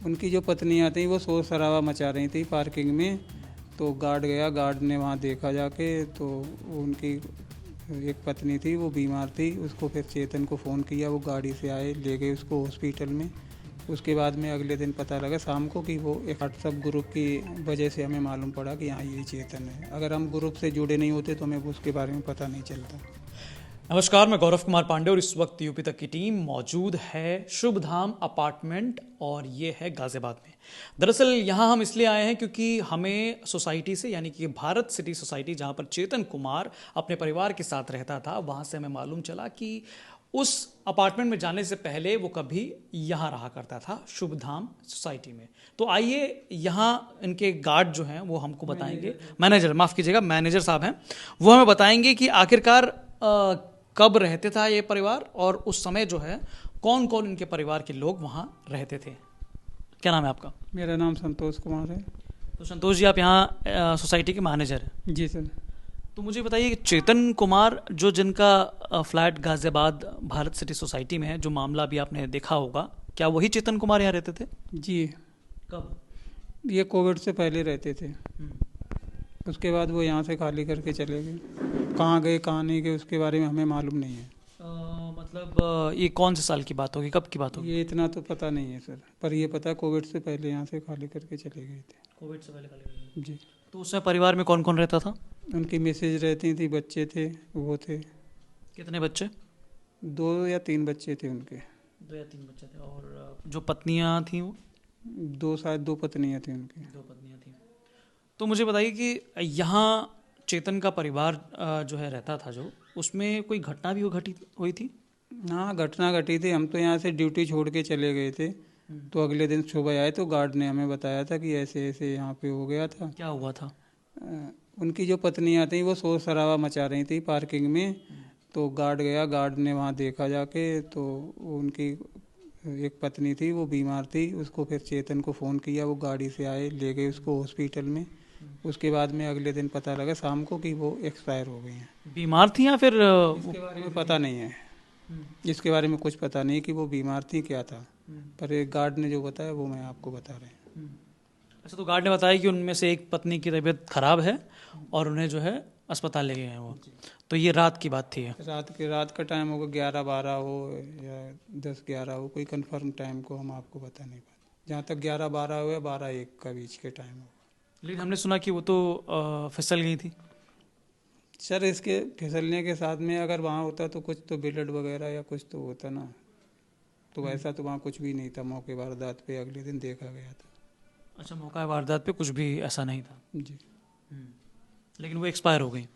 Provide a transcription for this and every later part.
उनकी जो पत्नियां थी वो शोर शराबा मचा रही थी पार्किंग में। तो गार्ड गया, गार्ड ने वहाँ देखा जाके, तो उनकी एक पत्नी थी वो बीमार थी, उसको फिर चेतन को फ़ोन किया, वो गाड़ी से आए, ले गए उसको हॉस्पिटल में। उसके बाद में अगले दिन पता लगा शाम को कि वो एक व्हाट्सअप ग्रुप की वजह से हमें मालूम पड़ा कि हाँ ये चेतन है। अगर हम ग्रुप से जुड़े नहीं होते तो हमें उसके बारे में पता नहीं चलता। नमस्कार, मैं गौरव कुमार पांडे और इस वक्त यूपी तक की टीम मौजूद है शुभ धाम अपार्टमेंट और ये है गाजियाबाद में। दरअसल यहाँ हम इसलिए आए हैं क्योंकि हमें सोसाइटी से, यानी कि भारत सिटी सोसाइटी जहाँ पर चेतन कुमार अपने परिवार के साथ रहता था, वहाँ से हमें मालूम चला कि उस अपार्टमेंट में जाने से पहले वो कभी यहाँ रहा करता था, शुभ धाम सोसाइटी में। तो आइए यहाँ इनके गार्ड जो हैं वो हमको बताएंगे, मैनेजर, माफ़ कीजिएगा, मैनेजर साहब हैं, वो हमें बताएंगे कि आखिरकार कब रहते था ये परिवार और उस समय जो है कौन कौन इनके परिवार के लोग वहाँ रहते थे। क्या नाम है आपका? मेरा नाम संतोष कुमार है। तो संतोष जी, आप यहाँ सोसाइटी के मैनेजर हैं। जी सर। तो मुझे बताइए कि चेतन कुमार जो जिनका flat Ghaziabad Bharat city society में है, जो मामला भी आपने देखा होगा, क्या वही चेतन कुमार यहाँ रहते थे? जी। कब? ये कोविड से पहले रहते थे, उसके बाद वो यहाँ से खाली करके चले गए। कहाँ गए कहाँ नहीं गए उसके बारे में हमें मालूम नहीं है। मतलब ये कौन से साल की बात होगी, कब की बात होगी? ये इतना तो पता नहीं है सर, पर ये पता कोविड से पहले यहाँ से खाली करके चले गए थे। कोविड से पहले खाली? जी। तो उसमें परिवार में कौन कौन रहता था? उनकी मिसेज रहती थी, बच्चे थे, वो थे। कितने बच्चे? 2 या 3 बच्चे थे उनके। 2 या 3 बच्चे थे। और जो पत्नियां थीं वो? 2, शायद 2 पत्नियां थी उनकी। 2 पत्नियां थीं। तो मुझे बताइए कि यहाँ चेतन का परिवार जो है रहता था, जो उसमें कोई घटना भी घटी हुई थी? हाँ, घटना घटी थी। हम तो यहाँ से ड्यूटी छोड़ के चले गए थे, तो अगले दिन सुबह आए तो गार्ड ने हमें बताया था कि ऐसे ऐसे यहाँ पे हो गया था। क्या हुआ था? उनकी जो पत्नियां थी वो शोर शराबा मचा रही थी पार्किंग में। तो गार्ड गया, गार्ड ने वहाँ देखा जाके, तो उनकी एक पत्नी थी वो बीमार थी, उसको फिर चेतन को फ़ोन किया, वो गाड़ी से आए, ले गए उसको हॉस्पिटल में। उसके बाद में अगले दिन पता लगा शाम को कि वो एक्सपायर हो गई हैं। बीमार थी या फिर इसके बारे में पता नहीं है, इसके बारे में कुछ पता नहीं कि वो बीमार थी क्या था, पर एक गार्ड ने जो बताया वो मैं आपको बता रहे हैं। अच्छा, तो गार्ड ने बताया कि उनमें से एक पत्नी की तबीयत खराब है और उन्हें जो है अस्पताल ले गए हैं वो। तो ये रात की बात थी? रात का टाइम होगा, 11-12 हो या 10-11 हो, कोई कंफर्म टाइम को हम आपको बता नहीं पाते। जहाँ तक 11-12 हो या 12-1 का बीच के टाइम हो। लेकिन हमने सुना कि वो तो फिसल गई थी। सर, इसके फिसलने के साथ में अगर वहाँ होता तो कुछ तो ब्लड वगैरह या कुछ तो होता ना, तो ऐसा तो वहाँ कुछ भी नहीं था। मौके वारदात पे अगले दिन देखा गया था। अच्छा, मौका वारदात पे कुछ भी ऐसा नहीं था? जी। लेकिन वो एक्सपायर हो गई।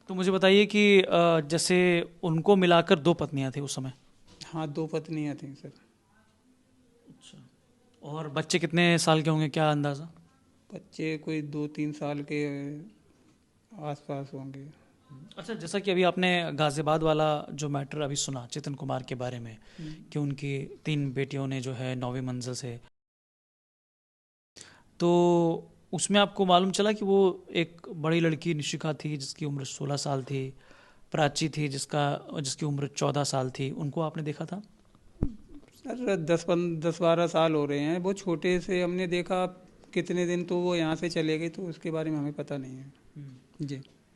तो मुझे बताइए कि जैसे उनको मिलाकर 2 पत्नियां थी उस समय? हाँ, 2 पत्नियां थीं सर। अच्छा, और बच्चे कितने साल के होंगे, क्या अंदाज़ा? बच्चे कोई 2-3 साल के आसपास होंगे। अच्छा, जैसा कि अभी आपने गाजियाबाद वाला जो मैटर अभी सुना चेतन कुमार के बारे में, कि उनकी 3 बेटियों ने जो है 9वीं मंजिल से, तो उसमें आपको मालूम चला कि वो एक बड़ी लड़की निशिका थी जिसकी उम्र 16 साल थी, प्राची थी जिसकी उम्र 14 साल थी, उनको आपने देखा था? सर, 10-12 साल हो रहे हैं, वो छोटे से हमने देखा। कितने दिन तो वो यहाँ से चले गए, तो उसके बारे में हमें पता नहीं है। जी।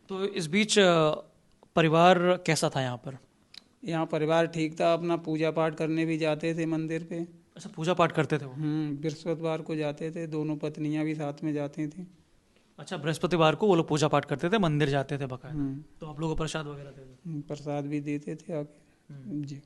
तो इस बीच परिवार कैसा था यहाँ पर? यहाँ परिवार ठीक था, अपना पूजा पाठ करने भी जाते थे मंदिर पे। अच्छा, पूजा पाठ करते थे वो? बृहस्पतिवार को जाते थे, दोनों पत्नियां भी साथ में जाती थी। अच्छा, बृहस्पतिवार को वो लोग पूजा पाठ करते थे, मंदिर जाते थे बकायदा। तो आप लोगों को प्रसाद वगैरह देते थे? प्रसाद भी देते थे आके। जी।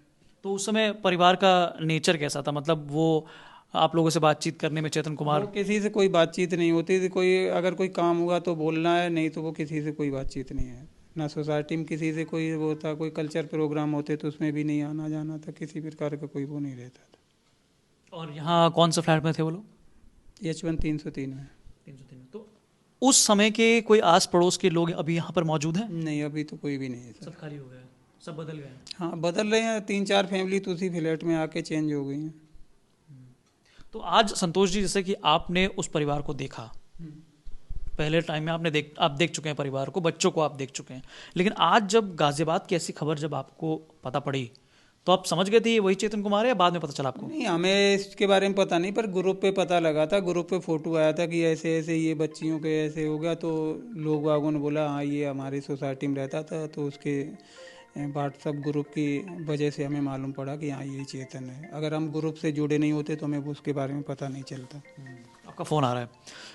तो उस समय परिवार का नेचर कैसा था? मतलब वो आप लोगों से बातचीत करने में चेतन कुमार? वो किसी से कोई बातचीत नहीं होती थी। अगर कोई काम हुआ तो बोलना है, नहीं तो वो किसी से कोई बातचीत नहीं है ना। सोसाइटी में किसी से कोई वो था, कोई कल्चर प्रोग्राम होते तो उसमें भी नहीं आना जाना था, किसी प्रकार का कोई वो नहीं रहता था। और यहाँ कौन सा फ्लैट में थे वो लोग? H1 303 में। 303 में। तो उस समय के कोई आस पड़ोस के लोग अभी यहाँ पर मौजूद हैं? नहीं, अभी तो कोई भी नहीं है सर। सब खाली हो गए, सब बदल गए? हाँ, बदल रहे हैं। 3-4 फैमिली तो उसी फ्लैट में आके चेंज हो गई हैं। तो आज संतोष जी, जैसे कि आपने उस परिवार को देखा, पहले टाइम में आप देख चुके हैं परिवार को, बच्चों को आप देख चुके हैं, लेकिन आज जब गाजियाबाद की ऐसी खबर जब आपको पता पड़ी, तो आप समझ गए थे ये वही चेतन कुमार है या बाद में पता चला आपको? नहीं, हमें इसके बारे में पता नहीं, पर ग्रुप पे पता लगा था, ग्रुप पे फोटो आया था कि ऐसे ऐसे ये बच्चियों के ऐसे हो गया, तो लोग बागों ने बोला हाँ ये हमारी सोसाइटी में रहता था, तो उसके व्हाट्सएप ग्रुप की वजह से हमें मालूम पड़ा कि हाँ ये चेतन है। अगर हम ग्रुप से जुड़े नहीं होते तो हमें उसके बारे में पता नहीं चलता। आपका फ़ोन आ रहा है।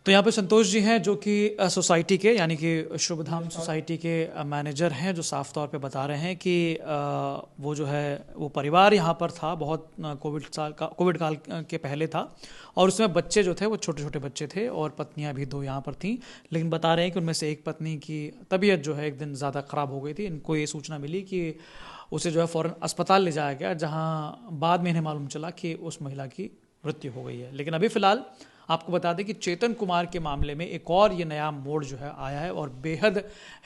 तो यहाँ पे संतोष जी हैं जो कि सोसाइटी के यानी कि शुभधाम सोसाइटी के मैनेजर हैं, जो साफ तौर पे बता रहे हैं कि वो जो है वो परिवार यहाँ पर था बहुत कोविड काल के पहले था, और उसमें बच्चे जो थे वो छोटे छोटे बच्चे थे और पत्नियां भी 2 यहाँ पर थीं। लेकिन बता रहे हैं कि उनमें से एक पत्नी की तबीयत जो है एक दिन ज़्यादा ख़राब हो गई थी। इनको ये सूचना मिली कि उसे जो है फ़ौरन अस्पताल ले जाया गया, जहाँ बाद में इन्हें मालूम चला कि उस महिला की मृत्यु हो गई है। लेकिन अभी फ़िलहाल आपको बता दें कि चेतन कुमार के मामले में एक और ये नया मोड़ जो है आया है, और बेहद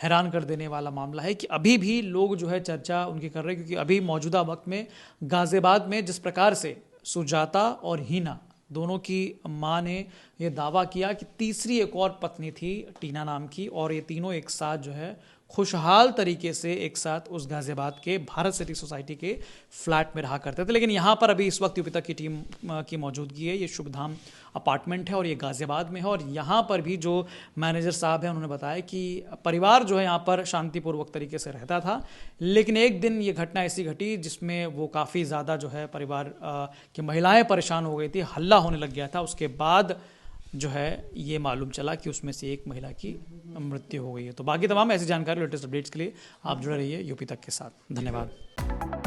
हैरान कर देने वाला मामला है कि अभी भी लोग जो है चर्चा उनकी कर रहे हैं, क्योंकि अभी मौजूदा वक्त में गाजियाबाद में जिस प्रकार से सुजाता और हीना दोनों की मां ने यह दावा किया कि तीसरी एक और पत्नी थी टीना नाम की, और ये तीनों एक साथ जो है खुशहाल तरीके से एक साथ उस गाजियाबाद के भारत सिटी सोसाइटी के फ्लैट में रहा करते थे। लेकिन यहाँ पर अभी इस वक्त यूपी तक की टीम की मौजूदगी है। ये शुभधाम अपार्टमेंट है और ये गाजियाबाद में है, और यहाँ पर भी जो मैनेजर साहब हैं उन्होंने बताया कि परिवार जो है यहाँ पर शांतिपूर्वक तरीके से रहता था। लेकिन एक दिन ये घटना ऐसी घटी जिसमें वो काफ़ी ज़्यादा जो है परिवार की महिलाएं परेशान हो गई थी, हल्ला होने लग गया था। उसके बाद जो है ये मालूम चला कि उसमें से एक महिला की मृत्यु हो गई है। तो बाकी तमाम ऐसी जानकारी लेटेस्ट अपडेट्स के लिए आप जुड़े रहिए यूपी तक के साथ। धन्यवाद।